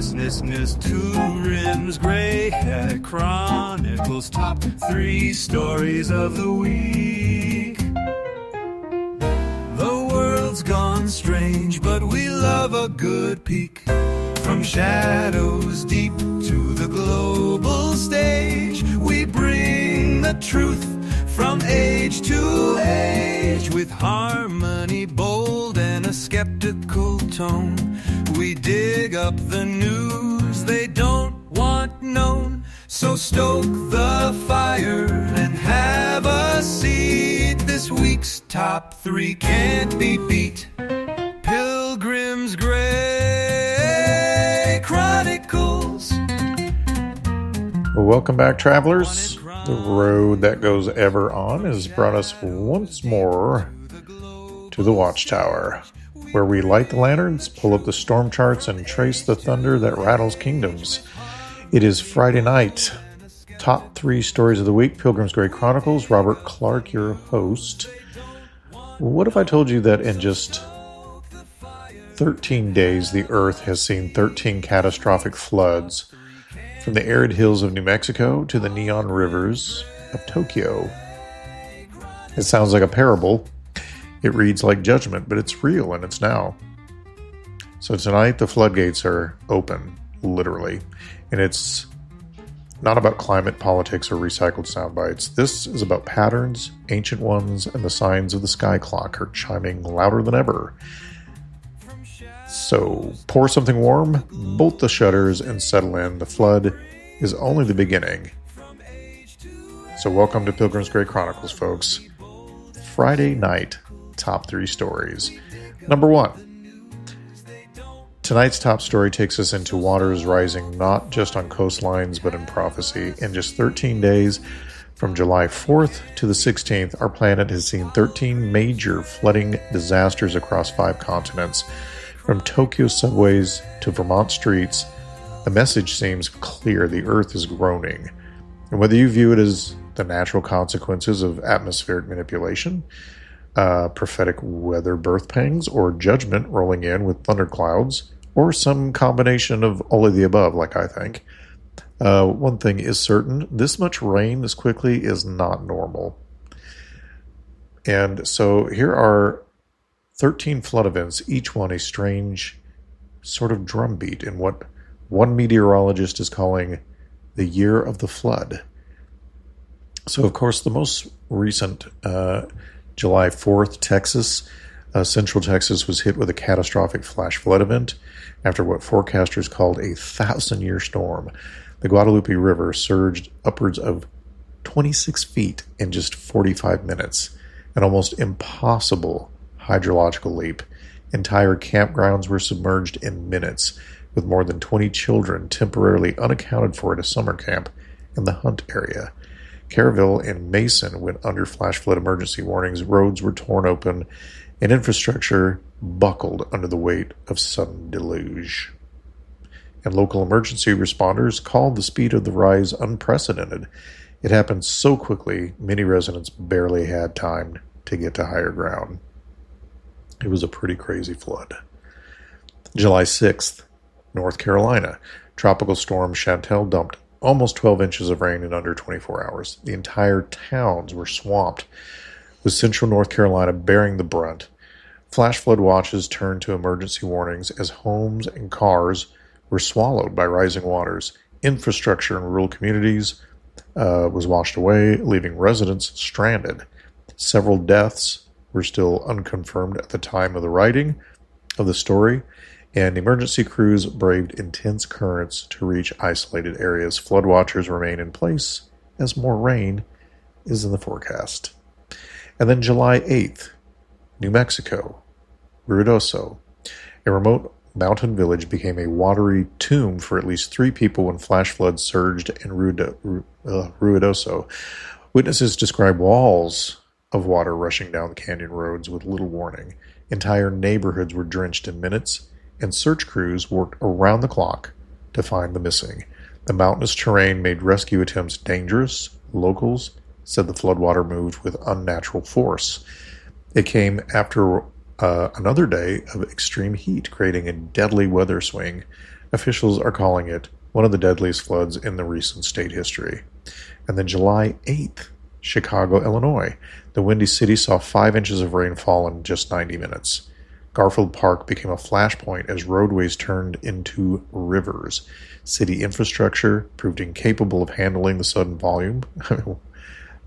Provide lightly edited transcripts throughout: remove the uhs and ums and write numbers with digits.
Pilgrims Grey Chronicles, top 3 stories of the week. The world's gone strange, but we love a good peek. From shadows deep to the global stage, we bring the truth from age to age. With harmony bold and a skeptical tone, we dig up the news they don't want known. So stoke the fire and have a seat. This week's top 3 can't be beat. Pilgrims Grey Chronicles. Well, welcome back, travelers. The road that goes ever on has brought us once more to the Watchtower, where we light the lanterns, pull up the storm charts, and trace the thunder that rattles kingdoms. It is Friday night. Top 3 stories of the week, Pilgrims Grey Chronicles. Robert Clark, your host. What if I told you that in just 13 days, the Earth has seen 13 catastrophic floods, from the arid hills of New Mexico to the neon rivers of Tokyo? It sounds like a parable. It reads like judgment, but it's real and it's now. So tonight the floodgates are open, literally. And it's not about climate, politics, or recycled sound bites. This is about patterns, ancient ones, and the signs of the sky clock are chiming louder than ever. So pour something warm, bolt the shutters, and settle in. The flood is only the beginning. So welcome to Pilgrims Grey Chronicles, folks. Friday night, top 3 stories. Number 1. Tonight's top story takes us into waters rising not just on coastlines, but in prophecy. In just 13 days, from July 4th to the 16th, our planet has seen 13 major flooding disasters across 5 continents. From Tokyo subways to Vermont streets, the message seems clear: the Earth is groaning. And whether you view it as the natural consequences of atmospheric manipulation, prophetic weather birth pangs, or judgment rolling in with thunderclouds, or some combination of all of the above, like I think, one thing is certain: this much rain this quickly is not normal. And so here are 13 flood events, each one a strange sort of drumbeat in what one meteorologist is calling the year of the flood. So, of course, the most recent, July 4th, Texas, Central Texas was hit with a catastrophic flash flood event after what forecasters called a 1,000-year storm. The Guadalupe River surged upwards of 26 feet in just 45 minutes, an almost impossible hydrological leap. Entire campgrounds were submerged in minutes, with more than 20 children temporarily unaccounted for at a summer camp in the Hunt area. Caryville and Mason went under flash flood emergency warnings. Roads were torn open, and infrastructure buckled under the weight of sudden deluge. And local emergency responders called the speed of the rise unprecedented. It happened so quickly, many residents barely had time to get to higher ground. It was a pretty crazy flood. July 6th, North Carolina. Tropical storm Chantal dumped almost 12 inches of rain in under 24 hours. The entire towns were swamped, with central North Carolina bearing the brunt. Flash flood watches turned to emergency warnings as homes and cars were swallowed by rising waters. Infrastructure in rural communities was washed away, leaving residents stranded. Several deaths were still unconfirmed at the time of the writing of the story, and emergency crews braved intense currents to reach isolated areas. Flood watchers remain in place as more rain is in the forecast. And then July 8th, New Mexico, Ruidoso. A remote mountain village became a watery tomb for at least 3 people when flash floods surged in Ruidoso. Witnesses describe walls of water rushing down the canyon roads with little warning. Entire neighborhoods were drenched in minutes, and search crews worked around the clock to find the missing. The mountainous terrain made rescue attempts dangerous. Locals said the floodwater moved with unnatural force. It came after another day of extreme heat, creating a deadly weather swing. Officials are calling it one of the deadliest floods in the recent state history. And then July 8th, Chicago, Illinois. The Windy City saw 5 inches of rain fall in just 90 minutes. Garfield Park became a flashpoint as roadways turned into rivers. City infrastructure proved incapable of handling the sudden volume.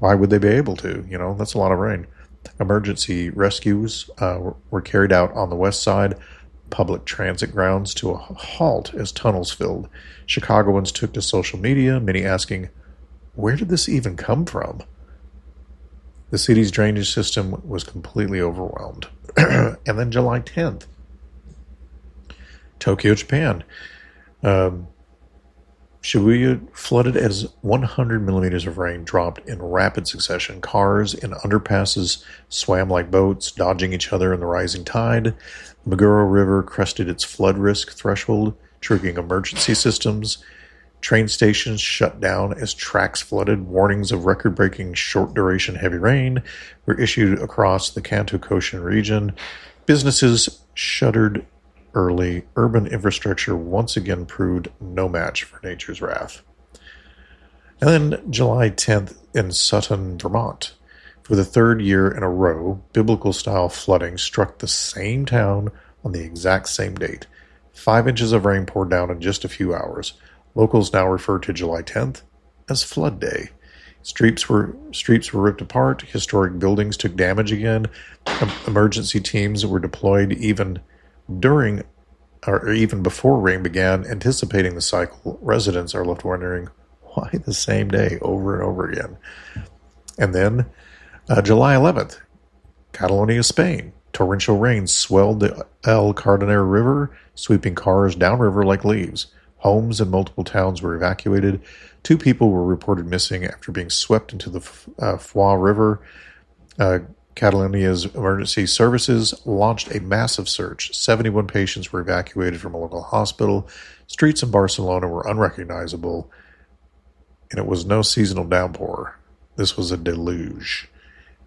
Why would they be able to? That's a lot of rain. Emergency rescues were carried out on the west side, public transit grounds to a halt as tunnels filled. Chicagoans took to social media, many asking, where did this even come from? The city's drainage system was completely overwhelmed. And then July 10th, Tokyo, Japan. Shibuya flooded as 100 millimeters of rain dropped in rapid succession. Cars in underpasses swam like boats, dodging each other in the rising tide. The Meguro River crested its flood risk threshold, triggering emergency systems. Train stations shut down as tracks flooded. Warnings of record-breaking short-duration heavy rain were issued across the Kanto Koshin region. Businesses shuttered early. Urban infrastructure once again proved no match for nature's wrath. And then July 10th in Sutton, Vermont. For the third year in a row, biblical-style flooding struck the same town on the exact same date. 5 inches of rain poured down in just a few hours. Locals now refer to July 10th as Flood Day. Streets were ripped apart. Historic buildings took damage again. Emergency teams were deployed even before rain began, anticipating the cycle. Residents are left wondering why the same day over and over again. And then July 11th, Catalonia, Spain. Torrential rain swelled the El Cardenero River, sweeping cars downriver like leaves. Homes in multiple towns were evacuated. 2 people were reported missing after being swept into the Foix River. Catalonia's emergency services launched a massive search. 71 patients were evacuated from a local hospital. Streets in Barcelona were unrecognizable, and it was no seasonal downpour. This was a deluge.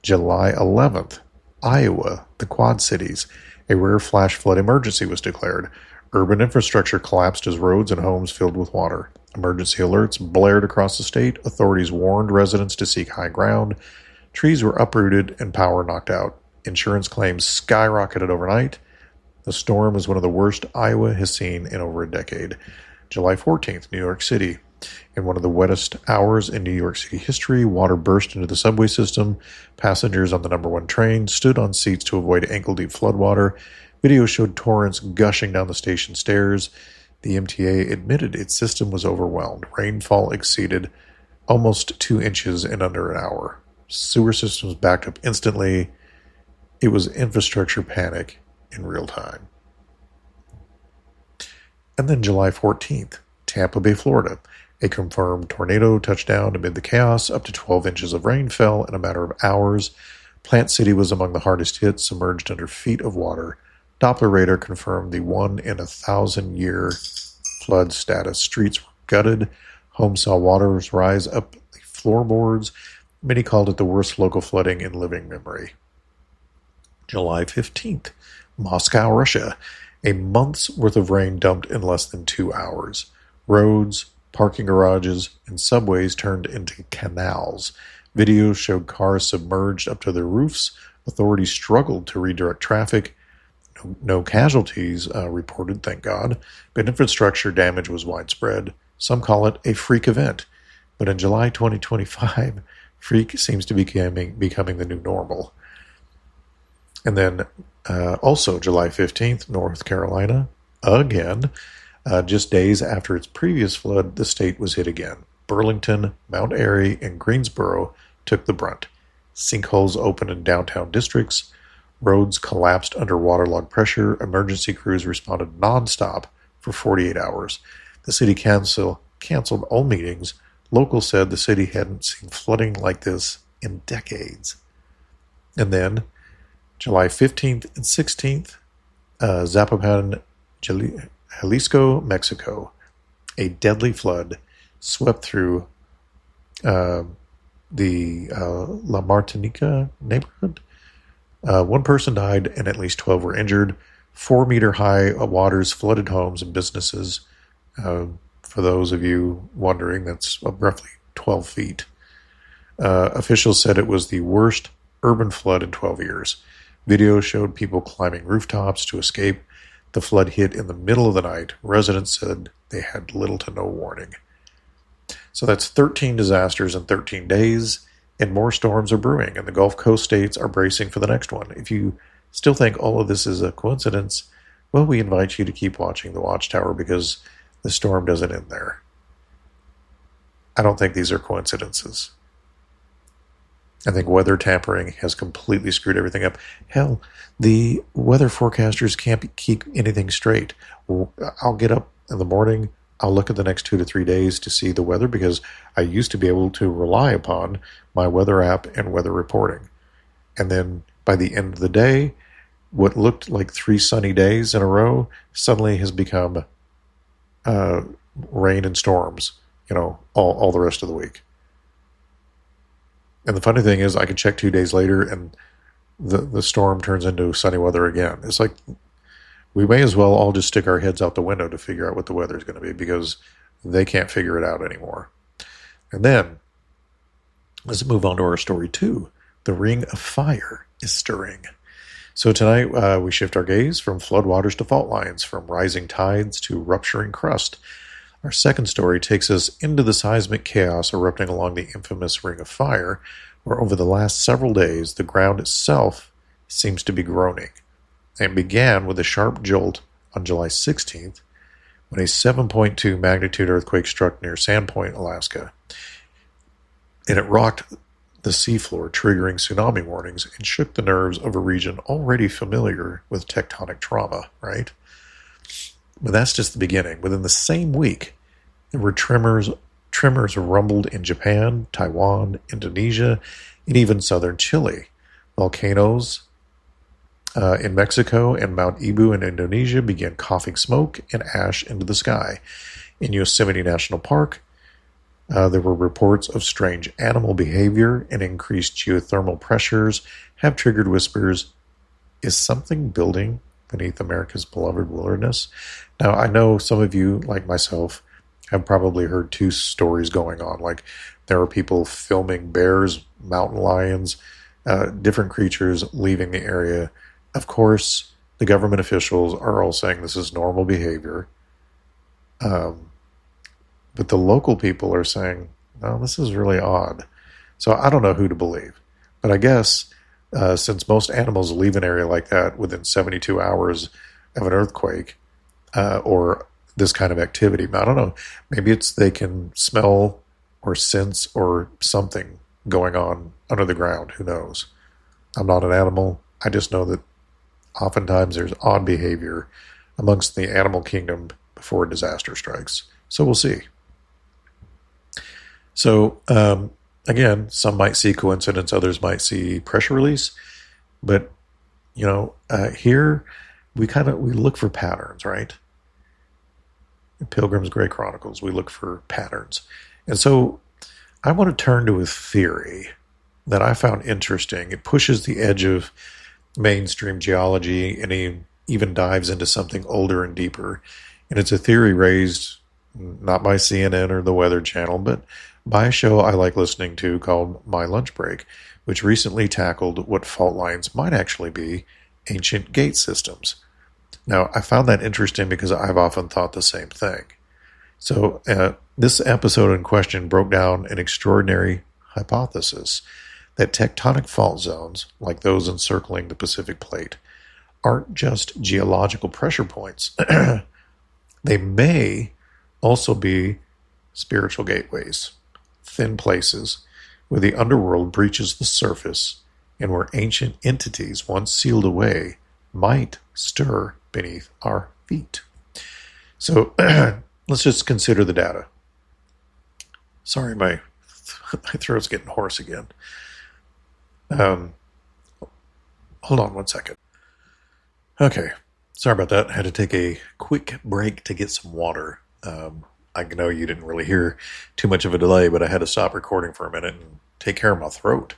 July 11th, Iowa, the Quad Cities. A rare flash flood emergency was declared. Urban infrastructure collapsed as roads and homes filled with water. Emergency alerts blared across the state. Authorities warned residents to seek high ground. Trees were uprooted and power knocked out. Insurance claims skyrocketed overnight. The storm was one of the worst Iowa has seen in over a decade. July 14th, New York City. In one of the wettest hours in New York City history, water burst into the subway system. Passengers on the number 1 train stood on seats to avoid ankle-deep floodwater. Video showed torrents gushing down the station stairs. The MTA admitted its system was overwhelmed. Rainfall exceeded almost 2 inches in under an hour. Sewer systems backed up instantly. It was infrastructure panic in real time. And then July 14th, Tampa Bay, Florida. A confirmed tornado touched down amid the chaos. Up to 12 inches of rain fell in a matter of hours. Plant City was among the hardest hit, submerged under feet of water. Doppler radar confirmed the 1-in-1,000-year flood status. Streets were gutted. Homes saw waters rise up the floorboards. Many called it the worst local flooding in living memory. July 15th, Moscow, Russia. A month's worth of rain dumped in less than 2 hours. Roads, parking garages, and subways turned into canals. Videos showed cars submerged up to their roofs. Authorities struggled to redirect traffic. No casualties reported, thank God, but infrastructure damage was widespread. Some call it a freak event. But in July 2025, freak seems to be becoming the new normal. And then also July 15th, North Carolina, again. Just days after its previous flood, the state was hit again. Burlington, Mount Airy, and Greensboro took the brunt. Sinkholes opened in downtown districts. Roads collapsed under waterlogged pressure. Emergency crews responded nonstop for 48 hours. The city council canceled all meetings. Locals said the city hadn't seen flooding like this in decades. And then, July 15th and 16th, Zapopan, Jalisco, Mexico. A deadly flood swept through the La Martinica neighborhood. 1 person died and at least 12 were injured. 4-meter-high waters flooded homes and businesses. For those of you wondering, that's roughly 12 feet. Officials said it was the worst urban flood in 12 years. Video showed people climbing rooftops to escape. The flood hit in the middle of the night. Residents said they had little to no warning. So that's 13 disasters in 13 days, and more storms are brewing, and the Gulf Coast states are bracing for the next one. If you still think all of this is a coincidence, well, we invite you to keep watching the Watchtower because the storm doesn't end there. I don't think these are coincidences. I think weather tampering has completely screwed everything up. Hell, the weather forecasters can't keep anything straight. I'll get up in the morning, I'll look at the next 2 to 3 days to see the weather because I used to be able to rely upon my weather app and weather reporting. And then by the end of the day, what looked like 3 sunny days in a row suddenly has become rain and storms, all the rest of the week. And the funny thing is I could check 2 days later and the storm turns into sunny weather again. It's like we may as well all just stick our heads out the window to figure out what the weather is going to be because they can't figure it out anymore. And then let's move on to our story 2. The Ring of Fire is stirring. So tonight we shift our gaze from floodwaters to fault lines, from rising tides to rupturing crust. Our second story takes us into the seismic chaos erupting along the infamous Ring of Fire, where over the last several days the ground itself seems to be groaning. It began with a sharp jolt on July 16th when a 7.2 magnitude earthquake struck near Sandpoint, Alaska. And it rocked the seafloor, triggering tsunami warnings and shook the nerves of a region already familiar with tectonic trauma, right? But that's just the beginning. Within the same week, there were tremors rumbled in Japan, Taiwan, Indonesia, and even southern Chile. Volcanoes in Mexico and Mount Ibu in Indonesia began coughing smoke and ash into the sky. In Yosemite National Park, there were reports of strange animal behavior and increased geothermal pressures have triggered whispers, is something building beneath America's beloved wilderness? Now, I know some of you, like myself, have probably heard 2 stories going on. Like there are people filming bears, mountain lions, different creatures leaving the area. Of course, the government officials are all saying this is normal behavior. But the local people are saying, no, this is really odd. So I don't know who to believe. But I guess since most animals leave an area like that within 72 hours of an earthquake or this kind of activity, I don't know, maybe it's they can smell or sense or something going on under the ground. Who knows? I'm not an animal. I just know that oftentimes there's odd behavior amongst the animal kingdom before a disaster strikes. So we'll see. So, again, some might see coincidence, others might see pressure release. But, here we look for patterns, right? In Pilgrims Grey Chronicles, we look for patterns. And so I want to turn to a theory that I found interesting. It pushes the edge of mainstream geology and he even dives into something older and deeper. And it's a theory raised not by CNN or the Weather Channel, but by a show I like listening to called My Lunch Break, which recently tackled what fault lines might actually be ancient gate systems. Now, I found that interesting because I've often thought the same thing. So this episode in question broke down an extraordinary hypothesis that tectonic fault zones, like those encircling the Pacific Plate, aren't just geological pressure points. They may also be spiritual gateways, thin places where the underworld breaches the surface and where ancient entities once sealed away might stir beneath our feet. So let's just consider the data. Sorry, my throat's getting hoarse again. Hold on one second. Okay, sorry about that. I had to take a quick break to get some water. I know you didn't really hear too much of a delay, but I had to stop recording for a minute and take care of my throat.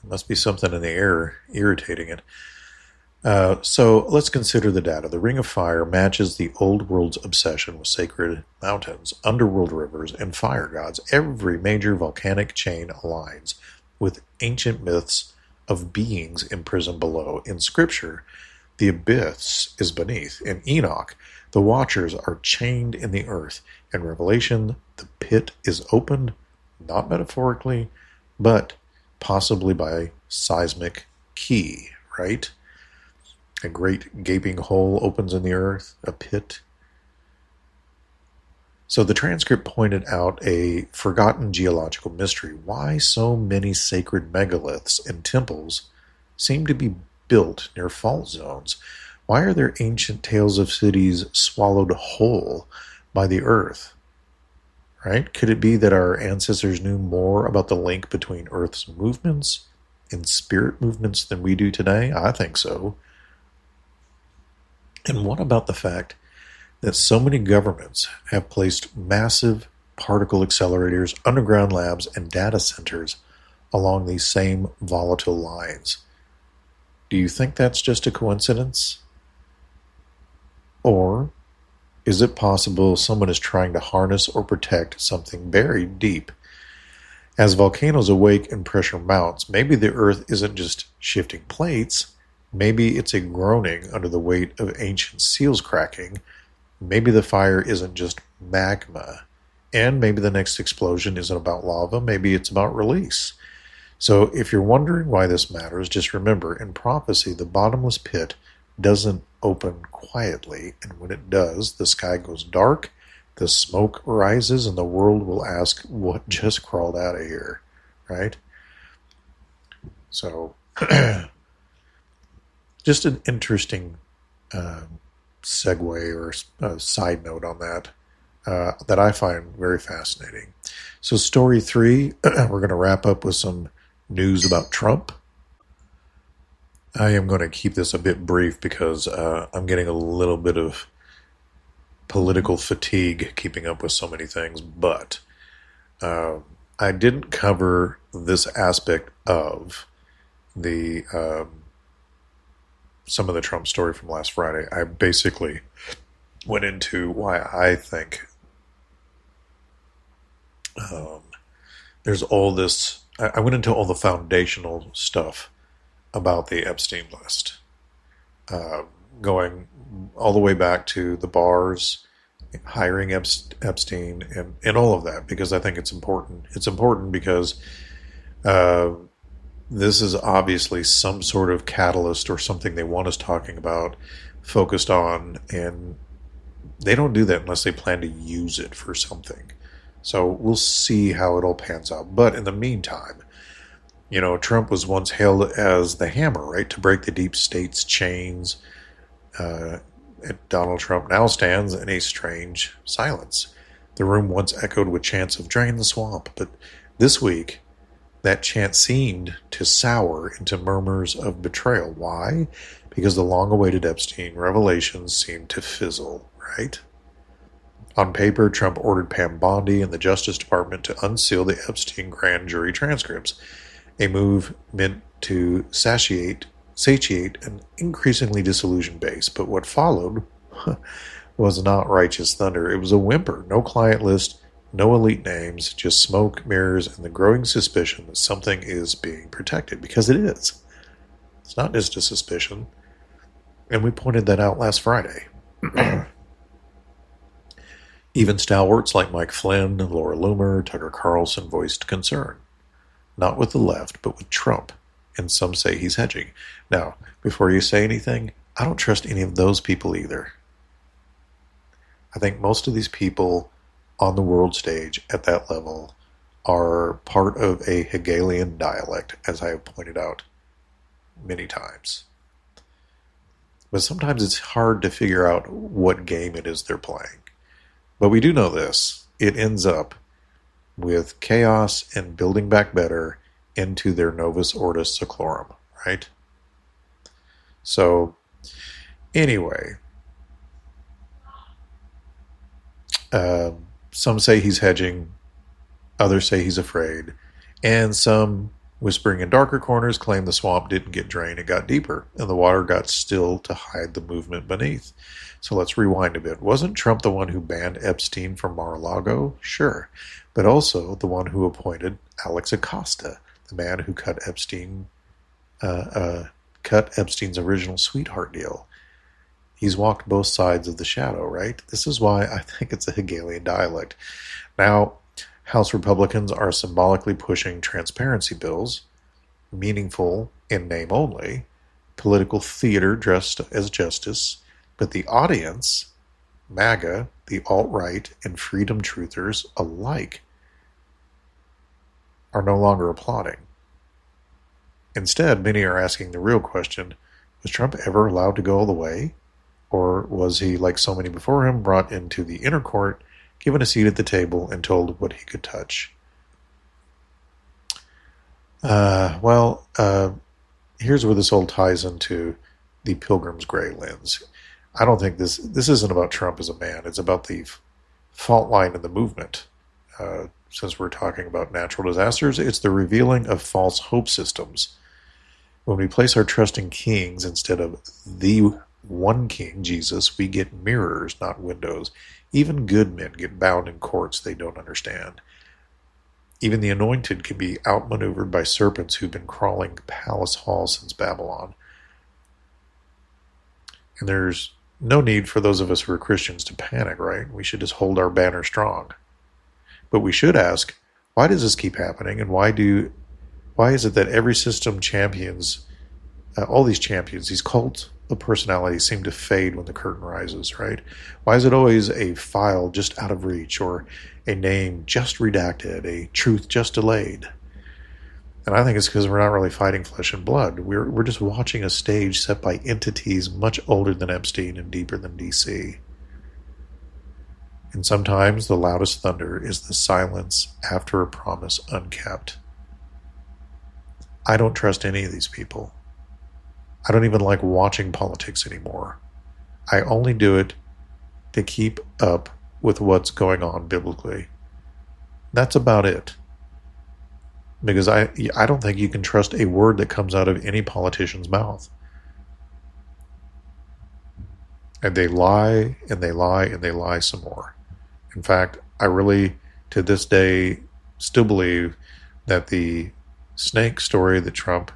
There must be something in the air irritating it. So let's consider the data. The Ring of Fire matches the old world's obsession with sacred mountains, underworld rivers, and fire gods. Every major volcanic chain aligns with ancient myths of beings imprisoned below. In Scripture, the abyss is beneath. In Enoch, the watchers are chained in the earth. In Revelation, the pit is opened, not metaphorically, but possibly by seismic key, right? A great gaping hole opens in the earth, a pit. So the transcript pointed out a forgotten geological mystery. Why so many sacred megaliths and temples seem to be built near fault zones? Why are there ancient tales of cities swallowed whole by the earth? Right? Could it be that our ancestors knew more about the link between Earth's movements and spirit movements than we do today? I think so. And what about the fact that so many governments have placed massive particle accelerators, underground labs, and data centers along these same volatile lines? Do you think that's just a coincidence? Or is it possible someone is trying to harness or protect something buried deep? As volcanoes awake and pressure mounts, maybe the Earth isn't just shifting plates. Maybe it's a groaning under the weight of ancient seals cracking. Maybe the fire isn't just magma. And maybe the next explosion isn't about lava. Maybe it's about release. So if you're wondering why this matters, just remember, in prophecy, the bottomless pit doesn't open quietly. And when it does, the sky goes dark, the smoke rises, and the world will ask, what just crawled out of here? Right? So... just an interesting segue or side note on that that I find very fascinating. So story 3, we're going to wrap up with some news about Trump. I am going to keep this a bit brief because I'm getting a little bit of political fatigue keeping up with so many things, but I didn't cover this aspect of the... some of the Trump story from last Friday. I basically went into why I think there's all this... I went into all the foundational stuff about the Epstein list, going all the way back to the bars, hiring Epstein, and all of that, because I think it's important. It's important because... this is obviously some sort of catalyst or something they want us talking about, focused on, and they don't do that unless they plan to use it for something. So we'll see how it all pans out. But in the meantime, Trump was once hailed as the hammer, right, to break the deep state's chains. Donald Trump now stands in a strange silence. The room once echoed with chants of "drain the swamp," but this week, that chant seemed to sour into murmurs of betrayal. Why? Because the long-awaited Epstein revelations seemed to fizzle, right? On paper, Trump ordered Pam Bondi and the Justice Department to unseal the Epstein grand jury transcripts, a move meant to satiate an increasingly disillusioned base. But what followed was not righteous thunder. It was a whimper. No client list, no elite names, just smoke, mirrors, and the growing suspicion that something is being protected. Because it is. It's not just a suspicion. And we pointed that out last Friday. Even stalwarts like Mike Flynn, Laura Loomer, Tucker Carlson voiced concern. Not with the left, but with Trump. And some say he's hedging. Now, before you say anything, I don't trust any of those people either. I think most of these people on the world stage at that level are part of a Hegelian dialect, as I have pointed out many times. But sometimes it's hard to figure out what game it is they're playing. But we do know this. It ends up with chaos and building back better into their Novus Ordo Seclorum, right? So, anyway, some say he's hedging, others say he's afraid, and some Whispering in darker corners claim the swamp didn't get drained, it got deeper, and the water got still to hide the movement beneath. So let's rewind a bit. Wasn't Trump the one who banned Epstein from Mar-a-Lago? Sure. But also the one who appointed Alex Acosta, the man who cut Epstein's original sweetheart deal. He's walked both sides of the shadow, right? This is why I think it's a Hegelian dialect. Now, House Republicans are symbolically pushing transparency bills, meaningful in name only, political theater dressed as justice, but the audience, MAGA, the alt-right, and freedom truthers alike, are no longer applauding. Instead, many are asking the real question, was Trump ever allowed to go all the way? Or was he, like so many before him, brought into the inner court, given a seat at the table, and told what he could touch? Here's where this all ties into the Pilgrims Grey lens. I don't think this isn't about Trump as a man. It's about the fault line in the movement. Since we're talking about natural disasters, it's the revealing of false hope systems. When we place our trust in kings instead of the one king, Jesus, we get mirrors, not windows. Even good men get bound in courts they don't understand. Even the anointed can be outmaneuvered by serpents who've been crawling palace halls since Babylon. And there's no need for those of us who are Christians to panic, right? We should just hold our banner strong. But we should ask, why does this keep happening? And why is it that every system champions, all these champions, these cult of personalities seem to fade when the curtain rises, right? Why is it always a file just out of reach, or a name just redacted, a truth just delayed? And I think it's because we're not really fighting flesh and blood. We're just watching a stage set by entities much older than Epstein and deeper than DC. And sometimes the loudest thunder is the silence after a promise unkept. I don't trust any of these people. I don't even like watching politics anymore. I only do it to keep up with what's going on biblically. That's about it. Because I don't think you can trust a word that comes out of any politician's mouth. And they lie, and they lie, and they lie some more. In fact, I really, to this day, still believe that the snake story that Trump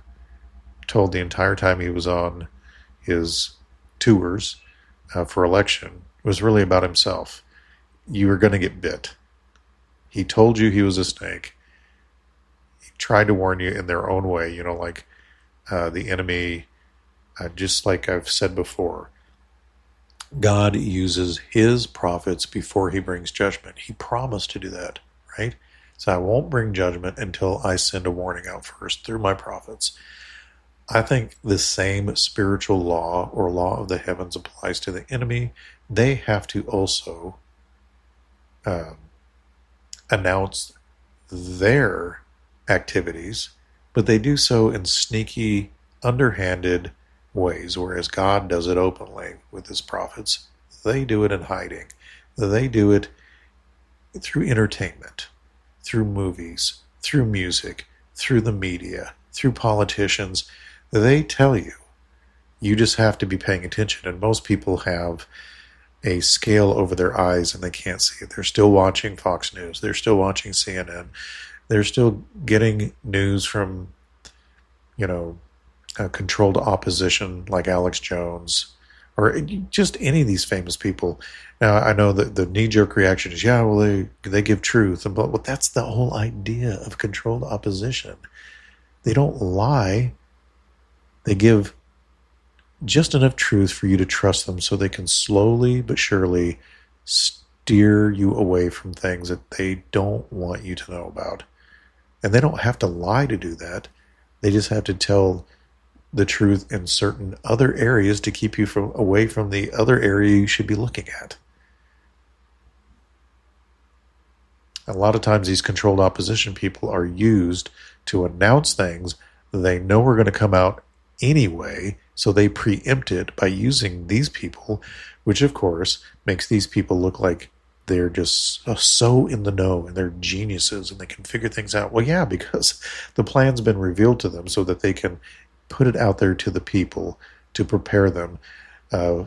told the entire time he was on his tours for election was really about himself. You were going to get bit. He told you he was a snake. He tried to warn you in their own way, like the enemy, just like I've said before. God uses his prophets before he brings judgment. He promised to do that, right? So I won't bring judgment until I send a warning out first through my prophets. I think the same spiritual law or law of the heavens applies to the enemy. They have to also announce their activities, but they do so in sneaky, underhanded ways, whereas God does it openly with his prophets. They do it in hiding. They do it through entertainment, through movies, through music, through the media, through politicians. They tell you. You just have to be paying attention. And most people have a scale over their eyes and they can't see it. They're still watching Fox News. They're still watching CNN. They're still getting news from, controlled opposition like Alex Jones, or just any of these famous people. Now, I know that the knee-jerk reaction is, they give truth. But that's the whole idea of controlled opposition. They don't lie. They give just enough truth for you to trust them so they can slowly but surely steer you away from things that they don't want you to know about. And they don't have to lie to do that. They just have to tell the truth in certain other areas to keep you away from the other area you should be looking at. A lot of times these controlled opposition people are used to announce things they know are going to come out anyway, so they preempt it by using these people, which of course makes these people look like they're just so in the know and they're geniuses and they can figure things out. Well, yeah, because the plan's been revealed to them so that they can put it out there to the people to prepare them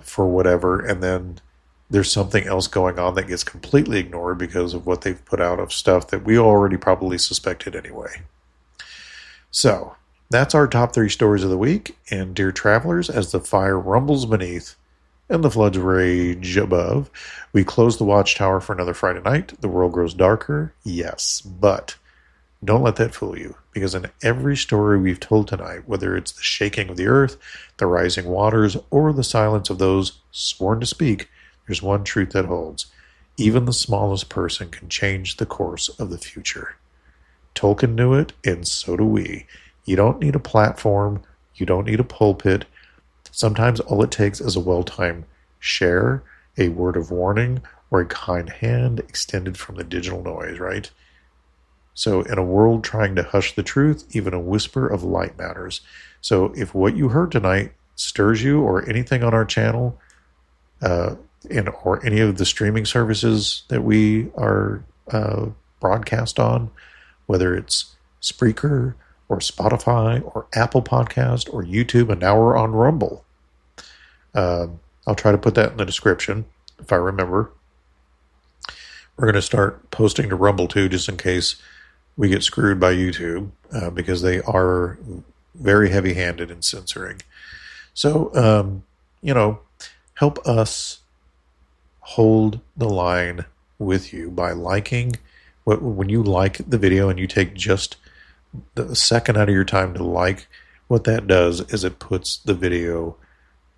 for whatever. And then there's something else going on that gets completely ignored because of what they've put out of stuff that we already probably suspected anyway. So that's our top 3 stories of the week. And dear travelers, as the fire rumbles beneath and the floods rage above, we close the watchtower for another Friday night. The world grows darker, yes, but don't let that fool you, because in every story we've told tonight, whether it's the shaking of the earth, the rising waters, or the silence of those sworn to speak, there's one truth that holds. Even the smallest person can change the course of the future. Tolkien knew it, and so do we. You don't need a platform. You don't need a pulpit. Sometimes all it takes is a well-timed share, a word of warning, or a kind hand extended from the digital noise, right? So in a world trying to hush the truth, even a whisper of light matters. So if what you heard tonight stirs you, or anything on our channel, or any of the streaming services that we are broadcast on, whether it's Spreaker or Spotify or Apple Podcast or YouTube, and now we're on Rumble. I'll try to put that in the description if I remember. We're going to start posting to Rumble too, just in case we get screwed by YouTube, because they are very heavy-handed in censoring. So, help us hold the line with you by liking. When you like the video and you take just the second out of your time to like, what that does is it puts the video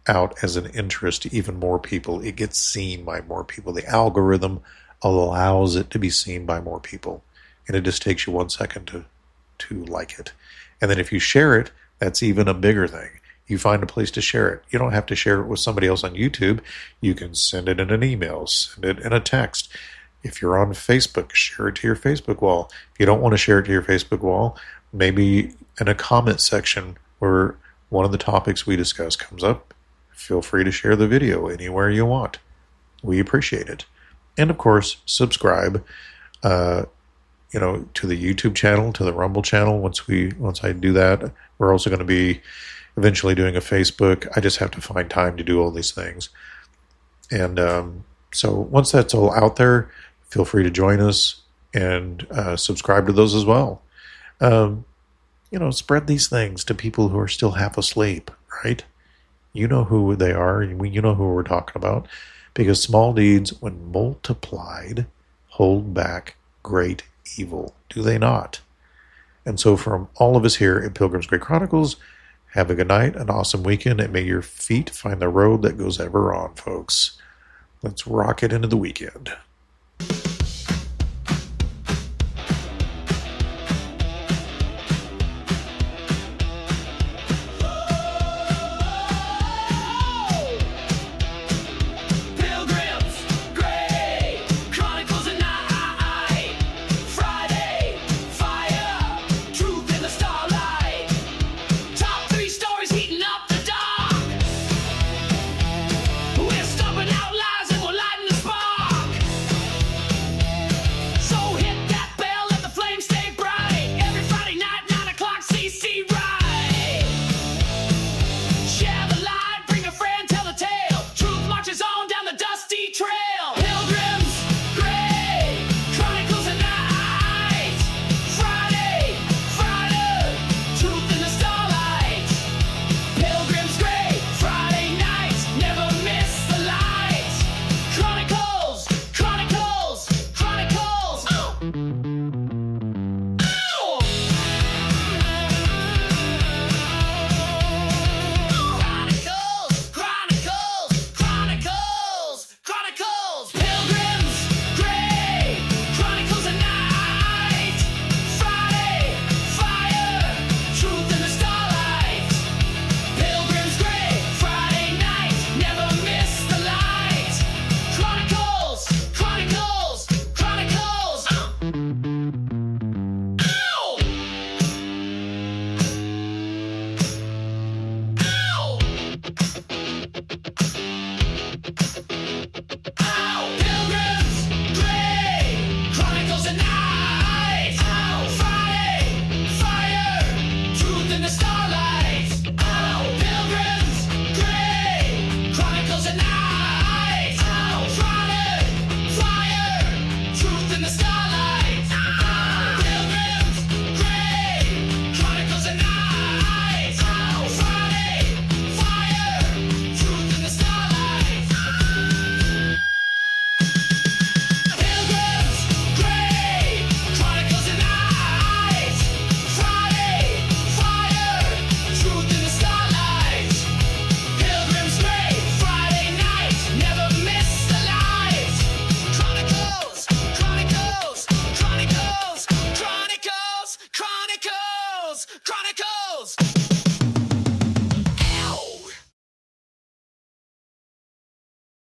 out as an interest to even more people. It gets seen by more people. The algorithm allows it to be seen by more people. And it just takes you 1 second to like it. And then if you share it, that's even a bigger thing. You find a place to share it. You don't have to share it with somebody else on YouTube. You can send it in an email, send it in a text. If you're on Facebook, share it to your Facebook wall. If you don't want to share it to your Facebook wall, maybe in a comment section where one of the topics we discuss comes up, feel free to share the video anywhere you want. We appreciate it. And of course, subscribe, to the YouTube channel, to the Rumble channel. Once I do that, we're also going to be eventually doing a Facebook. I just have to find time to do all these things. And so once that's all out there, feel free to join us and subscribe to those as well. Spread these things to people who are still half asleep, right? You know who they are. You know who we're talking about. Because small deeds, when multiplied, hold back great evil. Do they not? And so from all of us here at Pilgrims Grey Chronicles, have a good night, an awesome weekend, and may your feet find the road that goes ever on, folks. Let's rock it into the weekend.